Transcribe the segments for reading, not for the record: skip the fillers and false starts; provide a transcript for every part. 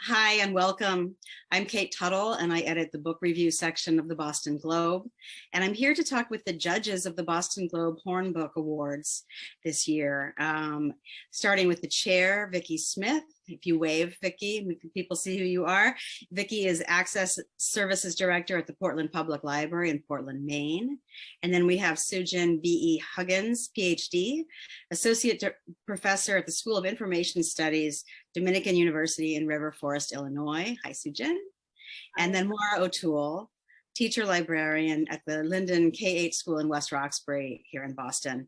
Hi and welcome. I'm Kate Tuttle and I edit the book review section of the Boston Globe. And I'm here to talk with the judges of the Boston Globe Horn Book Awards this year. Starting with the chair, Vicky Smith. If you wave, Vicky, people see who you are. Vicky is Access Services Director at the Portland Public Library in Portland, Maine. And then we have Sujin Huggins, PhD, Associate Professor at the School of Information Studies, Dominican University in River Forest, Illinois. Hi, Sujin. And then Maura O'Toole, teacher librarian at the Linden K-8 School in West Roxbury here in Boston.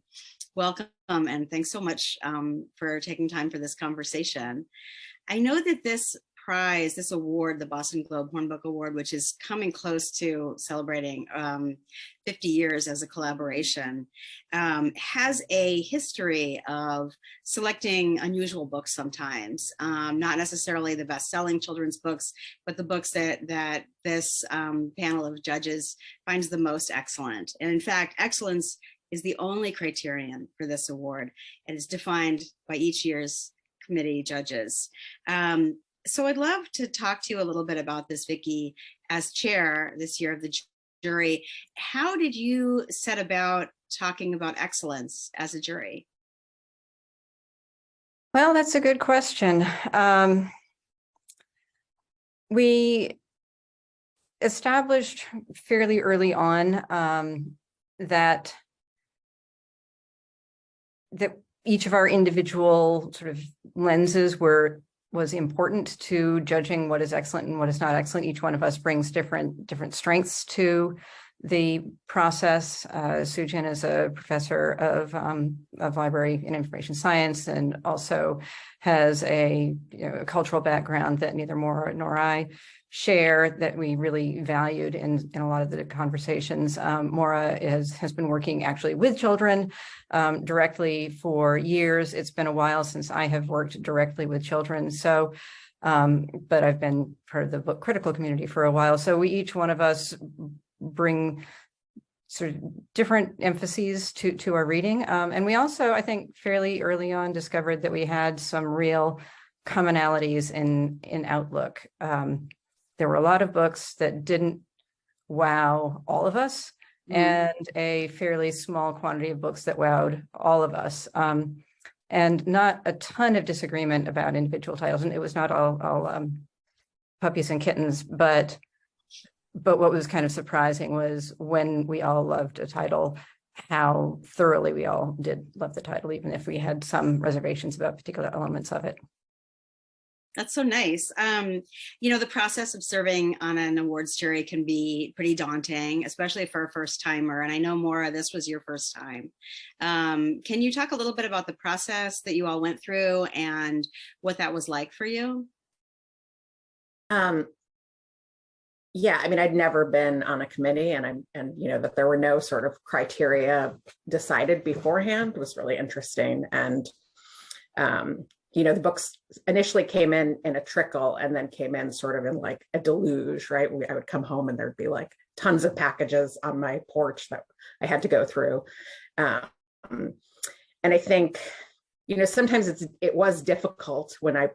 Welcome and thanks so much for taking time for this conversation. I know that this prize, this award, the Boston Globe Horn Book Award, which is coming close to celebrating 50 years as a collaboration, has a history of selecting unusual books sometimes, not necessarily the best-selling children's books, but the books that this panel of judges finds the most excellent. And in fact, excellence is the only criterion for this award, and is defined by each year's committee judges. So I'd love to talk to you a little bit about this, Vicky, as chair this year of the jury. How did you set about talking about excellence as a jury? Well, that's a good question. We established fairly early on that each of our individual sort of lenses was important to judging what is excellent and what is not excellent. Each one of us brings different strengths to the process. Sujin is a professor of library and information science, and also has a cultural background that neither Maura nor I share, that we really valued in a lot of the conversations. Maura has been working actually with children directly for years. It's been a while since I have worked directly with children. So, but I've been part of the book critical community for a while. So each one of us bring sort of different emphases to our reading. And we also, I think, fairly early on discovered that we had some real commonalities in outlook. There were a lot of books that didn't wow all of us, and a fairly small quantity of books that wowed all of us. And not a ton of disagreement about individual titles. And it was not all puppies and kittens, but what was kind of surprising was when we all loved a title, how thoroughly we all did love the title, even if we had some reservations about particular elements of it. That's so nice. The process of serving on an awards jury can be pretty daunting, especially for a first timer. And I know, Maura, this was your first time. Can you talk a little bit about the process that you all went through and what that was like for you? Yeah, I mean, I'd never been on a committee, and that there were no sort of criteria decided beforehand was really interesting. And the books initially came in a trickle, and then came in sort of in like a deluge, right? I would come home and there'd be like tons of packages on my porch that I had to go through. And I think, sometimes it was difficult when I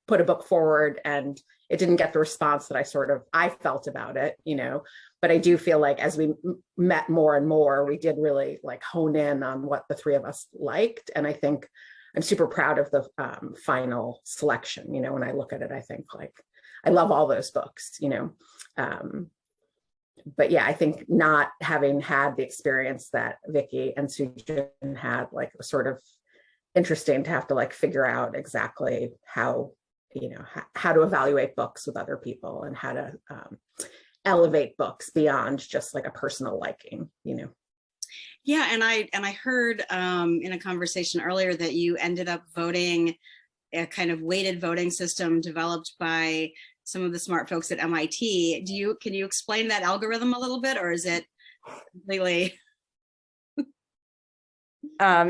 put a book forward and it didn't get the response that I felt about it, but I do feel like as we met more and more, we did really like hone in on what the three of us liked. And I think I'm super proud of the final selection. When I look at it, I think like, I love all those books, but yeah, I think not having had the experience that Vicky and Sujin had, like, was sort of interesting to have to like figure out exactly how to evaluate books with other people, and how to elevate books beyond just like a personal liking, Yeah, and I heard in a conversation earlier that you ended up voting a kind of weighted voting system developed by some of the smart folks at MIT. Can you explain that algorithm a little bit, or is it completely? I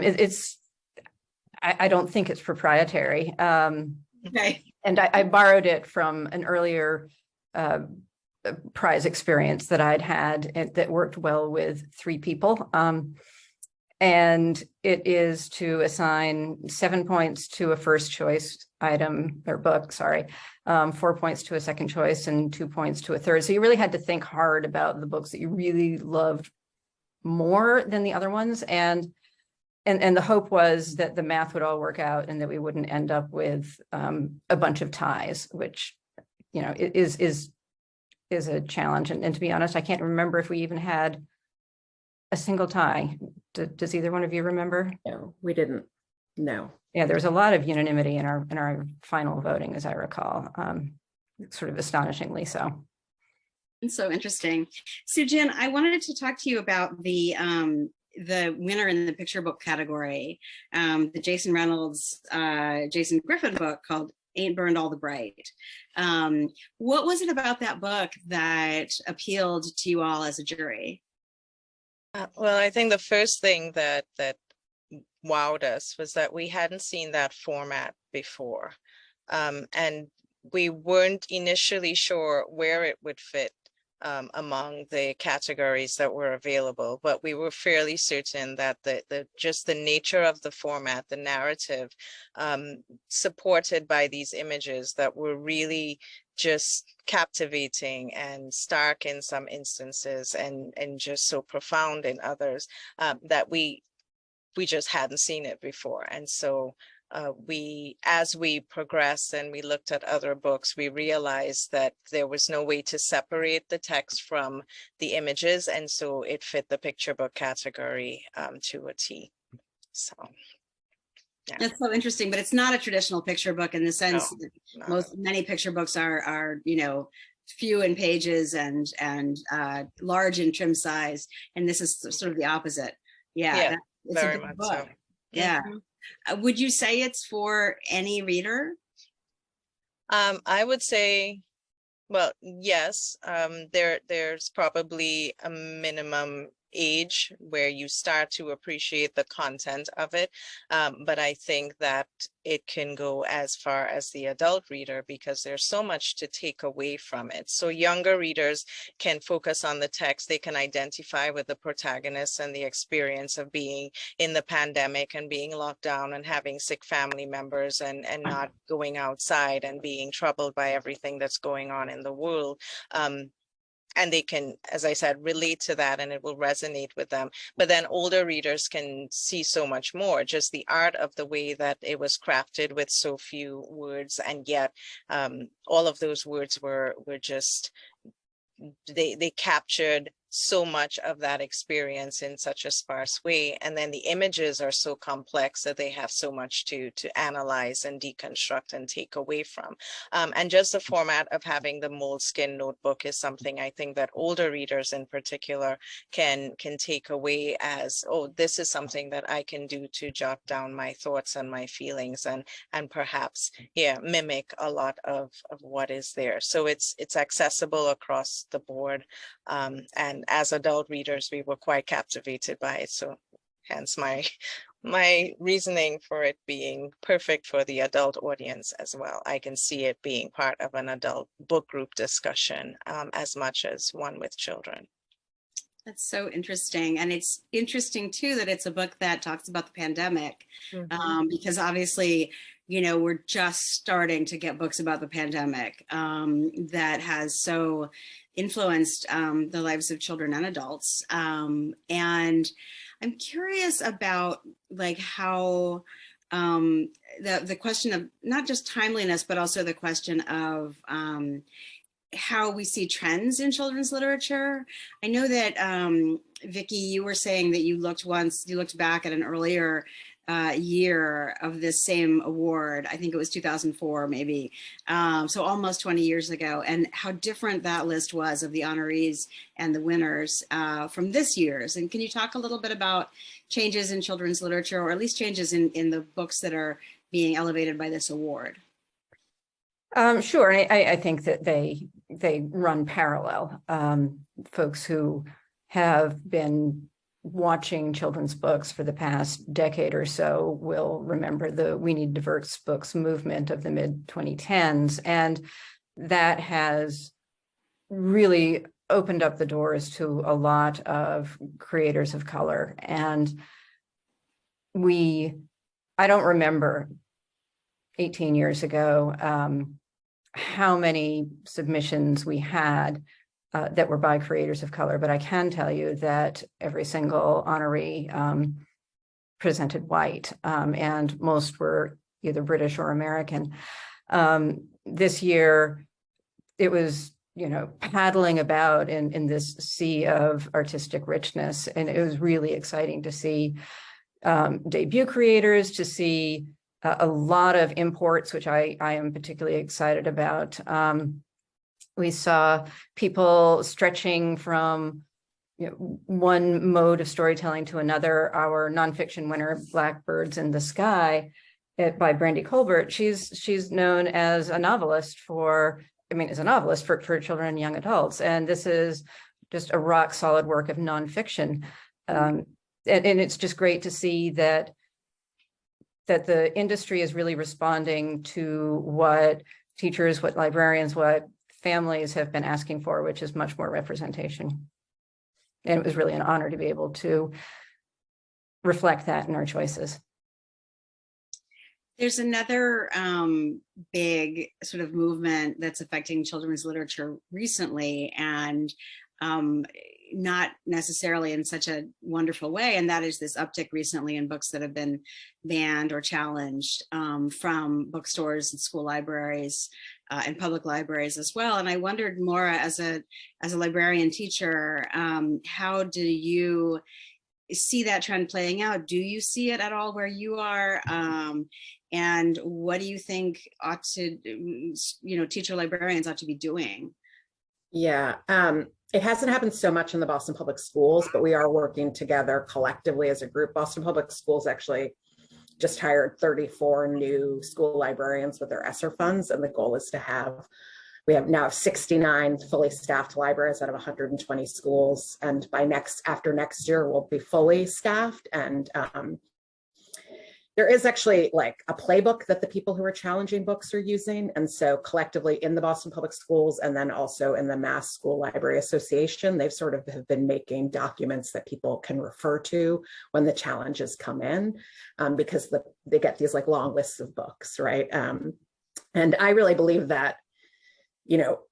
don't think it's proprietary. Okay. And I borrowed it from an earlier prize experience that I'd had that worked well with three people. And it is to assign 7 points to a first choice item or book, 4 points to a second choice and 2 points to a third. So you really had to think hard about the books that you really loved more than the other ones. And the hope was that the math would all work out and that we wouldn't end up with a bunch of ties, which, you know, is a challenge. And to be honest, I can't remember if we even had a single tie. Does either one of you remember? No, we didn't. No. Yeah, there was a lot of unanimity in our final voting, as I recall, sort of astonishingly so. It's so interesting. Sujin, I wanted to talk to you about the winner in the picture book category, the Jason Reynolds, Jason Griffin book called Ain't Burned All the Bright. What was it about that book that appealed to you all as a jury? Well, I think the first thing that wowed us was that we hadn't seen that format before. And we weren't initially sure where it would fit among the categories that were available, but we were fairly certain that just the nature of the format, the narrative, supported by these images that were really just captivating and stark in some instances and just so profound in others, that we just hadn't seen it before. And so as we progressed and we looked at other books, we realized that there was no way to separate the text from the images. And so it fit the picture book category to a T. So. Yeah. That's so interesting, but it's not a traditional picture book in the sense that many picture books are, you know, few in pages and large in trim size. And this is sort of the opposite. Yeah, it's very a big much book. so. Yeah. Mm-hmm. Would you say it's for any reader? I would say, well, yes, there's probably a minimum age where you start to appreciate the content of it. But I think that it can go as far as the adult reader because there's so much to take away from it. So younger readers can focus on the text. They can identify with the protagonist and the experience of being in the pandemic and being locked down and having sick family members and not going outside and being troubled by everything that's going on in the world. And they can, as I said, relate to that and it will resonate with them. But then older readers can see so much more, just the art of the way that it was crafted with so few words. And yet all of those words were just, they captured so much of that experience in such a sparse way. And then the images are so complex that they have so much to analyze and deconstruct and take away from. And just the format of having the moleskin notebook is something I think that older readers in particular can take away as, oh, this is something that I can do to jot down my thoughts and my feelings and perhaps, mimic a lot of what is there. So it's accessible across the board. And as adult readers, we were quite captivated by it. So hence my reasoning for it being perfect for the adult audience as well. I can see it being part of an adult book group discussion as much as one with children. That's so interesting. And it's interesting too that it's a book that talks about the pandemic, because obviously, you know, we're just starting to get books about the pandemic that has so influenced the lives of children and adults. And I'm curious about like how the question of not just timeliness, but also the question of how we see trends in children's literature. I know that Vicky, you were saying that you looked back at an earlier year of this same award. I think it was 2004, maybe. So almost 20 years ago, and how different that list was of the honorees and the winners from this year's. And can you talk a little bit about changes in children's literature, or at least changes in the books that are being elevated by this award? Sure. I think that they run parallel. Folks who have been watching children's books for the past decade or so will remember the We Need Diverse Books movement of the mid-2010s. And that has really opened up the doors to a lot of creators of color. And I don't remember 18 years ago how many submissions we had that were by creators of color, but I can tell you that every single honoree presented white, and most were either British or American. This year, it was, paddling about in this sea of artistic richness, and it was really exciting to see debut creators, to see a lot of imports, which I am particularly excited about. We saw people stretching from one mode of storytelling to another. Our nonfiction winner, Blackbirds in the Sky, by Brandy Colbert, she's known as a novelist for children and young adults. And this is just a rock solid work of nonfiction. And it's just great to see that the industry is really responding to what teachers, what librarians, what families have been asking for, which is much more representation. And it was really an honor to be able to reflect that in our choices. There's another big sort of movement that's affecting children's literature recently, and not necessarily in such a wonderful way, and that is this uptick recently in books that have been banned or challenged from bookstores and school libraries and public libraries as well. And I wondered, Maura, as a librarian teacher, how do you see that trend playing out? Do you see it at all where you are? And what do you think ought to, teacher librarians ought to be doing? Yeah, it hasn't happened so much in the Boston Public Schools, but we are working together collectively as a group. Boston Public Schools actually just hired 34 new school librarians with their ESSER funds, and the goal is to we have now 69 fully staffed libraries out of 120 schools, and after next year we'll be fully staffed. And there is actually like a playbook that the people who are challenging books are using. And so collectively in the Boston Public Schools, and then also in the Mass School Library Association, they've sort of have been making documents that people can refer to when the challenges come in, because they get these like long lists of books, right? And I really believe that,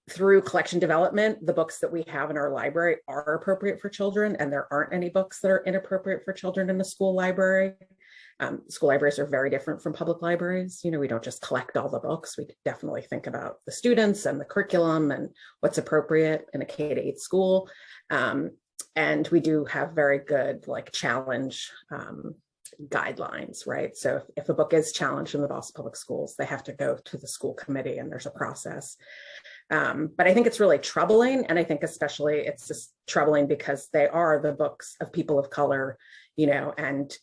through collection development, the books that we have in our library are appropriate for children, and there aren't any books that are inappropriate for children in the school library. School libraries are very different from public libraries. We don't just collect all the books. We definitely think about the students and the curriculum and what's appropriate in a K-8 school. And we do have very good challenge guidelines, right? So if a book is challenged in the Boston Public Schools, they have to go to the school committee, and there's a process. But I think it's really troubling. And I think especially it's just troubling because they are the books of people of color, and,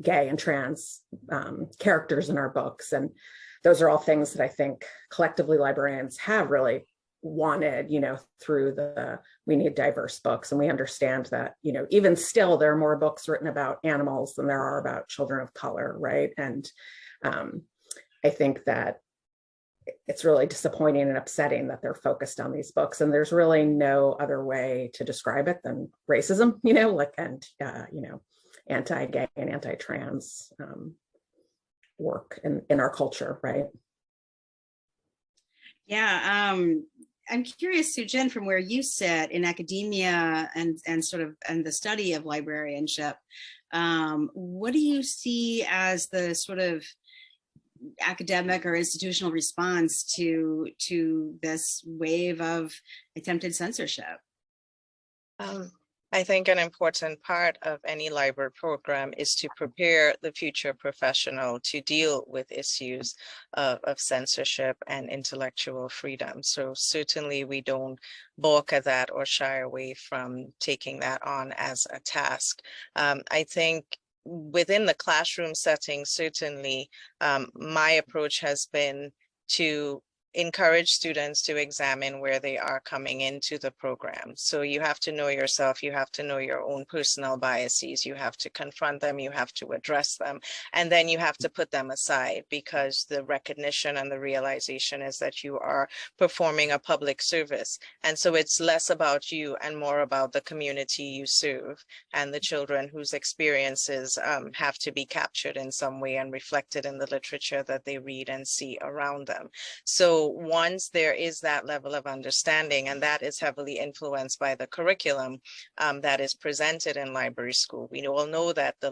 gay and trans characters in our books. And those are all things that I think collectively librarians have really wanted, through we need diverse books. And we understand that, even still, there are more books written about animals than there are about children of color, right? And I think that it's really disappointing and upsetting that they're focused on these books. And there's really no other way to describe it than racism, anti-gay and anti-trans work in our culture, right? Yeah, I'm curious, Sujin, from where you sit in academia and the study of librarianship, what do you see as the sort of academic or institutional response to this wave of attempted censorship? I think an important part of any library program is to prepare the future professional to deal with issues of censorship and intellectual freedom. So certainly we don't balk at that or shy away from taking that on as a task. I think within the classroom setting, certainly my approach has been to encourage students to examine where they are coming into the program. So you have to know yourself, you have to know your own personal biases, you have to confront them, you have to address them, and then you have to put them aside, because the recognition and the realization is that you are performing a public service. And so it's less about you and more about the community you serve and the children whose experiences have to be captured in some way and reflected in the literature that they read and see around them. So once there is that level of understanding, and that is heavily influenced by the curriculum that is presented in library school, we all know that the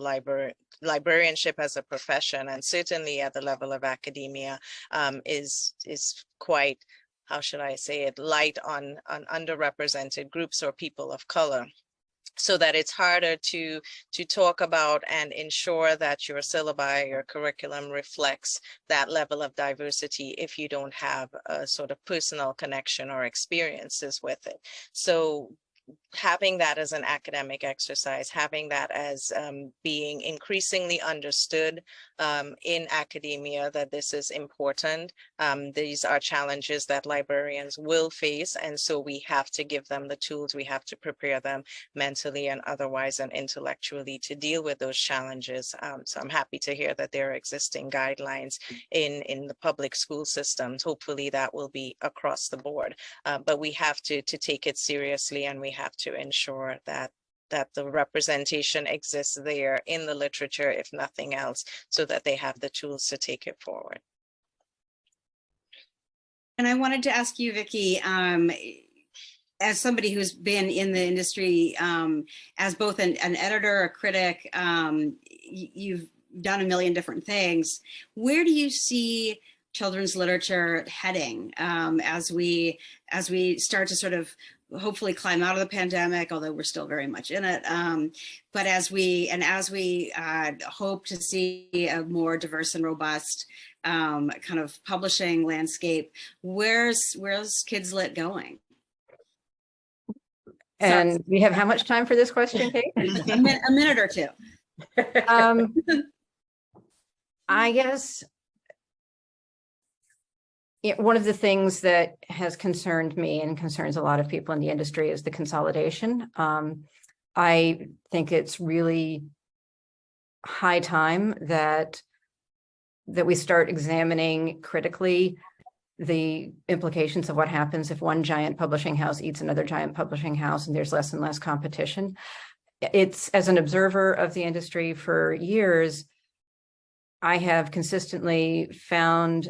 librarianship as a profession, and certainly at the level of academia, is quite, how should I say it, light on underrepresented groups or people of color. So that it's harder to talk about and ensure that your syllabi, your curriculum reflects that level of diversity if you don't have a sort of personal connection or experiences with it. So having that as an academic exercise, having that as being increasingly understood in academia, that this is important. These are challenges that librarians will face, and so we have to give them the tools, we have to prepare them mentally and otherwise and intellectually to deal with those challenges. So I'm happy to hear that there are existing guidelines in the public school systems. Hopefully that will be across the board, but we have to take it seriously, and we have to ensure that the representation exists there in the literature, if nothing else, so that they have the tools to take it forward. And I wanted to ask you, Vicky, as somebody who's been in the industry as both an editor, a critic, you've done a million different things. Where do you see children's literature heading as we start to sort of hopefully climb out of the pandemic, although we're still very much in it. But as we hope to see a more diverse and robust kind of publishing landscape, where's Kids Lit going? And we have how much time for this question, Kate? A minute or two. I guess one of the things that has concerned me and concerns a lot of people in the industry is the consolidation. I think it's really high time that we start examining critically the implications of what happens if one giant publishing house eats another giant publishing house and there's less and less competition. It's, as an observer of the industry for years, I have consistently found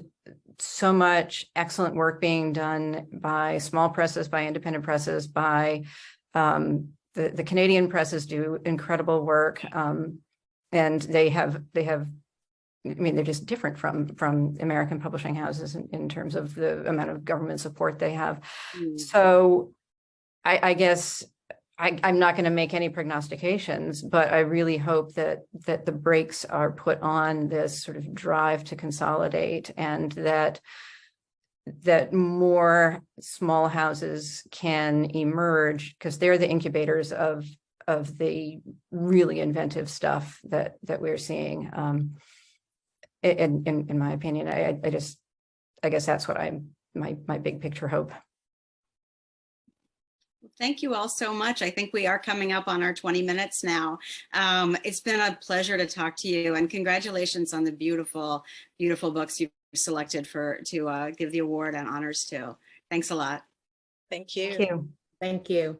so much excellent work being done by small presses, by independent presses, by the Canadian presses do incredible work, and they have. I mean, they're just different from American publishing houses in terms of the amount of government support they have. So, I guess I'm not going to make any prognostications, but I really hope that the brakes are put on this sort of drive to consolidate, and that more small houses can emerge, because they're the incubators of the really inventive stuff that we're seeing. In my opinion, I guess that's what my big picture hope. Thank you all so much. I think we are coming up on our 20 minutes now. It's been a pleasure to talk to you, and congratulations on the beautiful, beautiful books you've selected to give the award and honors to. Thanks a lot. Thank you. Thank you. Thank you.